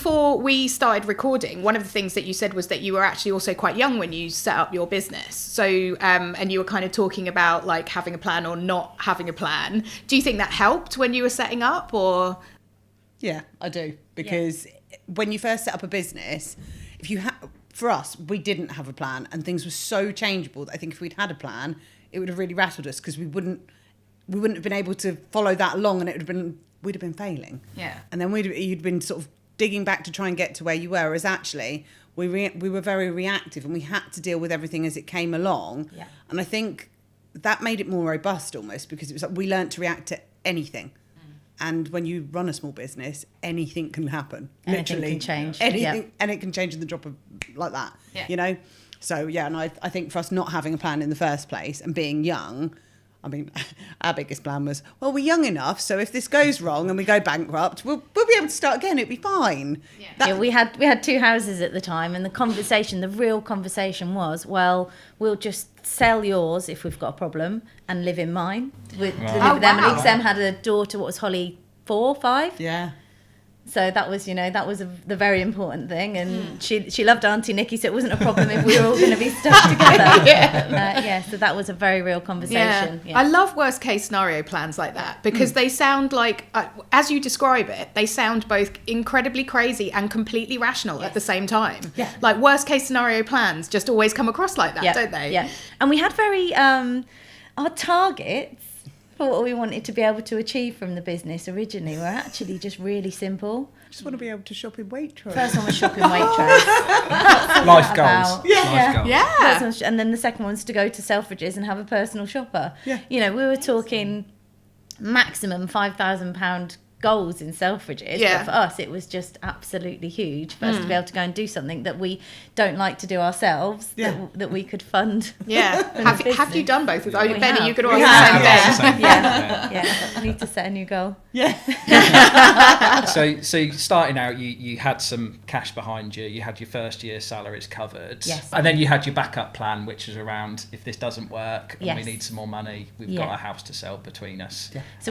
before we started recording, one of the things that you said was that you were actually also quite young when you set up your business. So, and you were kind of talking about like having a plan or not having a plan. Do you think that helped when you were setting up, or? Yeah, I do. Because when you first set up a business, for us, we didn't have a plan, and things were so changeable that I think if we'd had a plan, it would have really rattled us, because we wouldn't have been able to follow that along, and we'd have been failing. Yeah. And then you'd been sort of digging back to try and get to where you were, whereas actually we were very reactive, and we had to deal with everything as it came along. Yeah. And I think that made it more robust almost, because it was like we learned to react to anything. And when you run a small business, anything can happen. Anything literally can change. Anything, and it can change in the drop of like that. Yeah. You know. So yeah, and I think for us not having a plan in the first place and being young, I mean, our biggest plan was, well, we're young enough, so if this goes wrong and we go bankrupt, we'll be able to start again. It'll be fine. Yeah. We had 2 houses at the time, and the real conversation was, well, we'll just sell yours if we've got a problem and live in mine. Live with them. Wow. And each of them had a daughter. What was Holly? 4, 5? Yeah. So that was, the very important thing, and she loved Auntie Nikki, so it wasn't a problem if we were all going to be stuck together. So that was a very real conversation. I love worst case scenario plans like that, because they sound like, as you describe it, they sound both incredibly crazy and completely rational at the same time. Yeah. Like worst case scenario plans just always come across like that, don't they? Yeah. And we had very, our targets for what we wanted to be able to achieve from the business originally were actually just really simple. Just want to be able to shop in Waitrose. First one was shopping Waitrose. Life goals. Life goals. Yeah. First one, and then the second one's to go to Selfridges and have a personal shopper. Yeah. We were talking maximum £5,000 goals in Selfridges. Yeah. But for us, it was just absolutely huge for us to be able to go and do something that we don't like to do ourselves, that we could fund. Yeah. Have you done both of those? We Benny, have. you could We always have, say yeah. I need to set a new goal. So starting out, you had some cash behind you. You had your first year's salaries covered. Yes. And then you had your backup plan, which was around, if this doesn't work and we Yes. need some more money, we've got a house to sell between us. So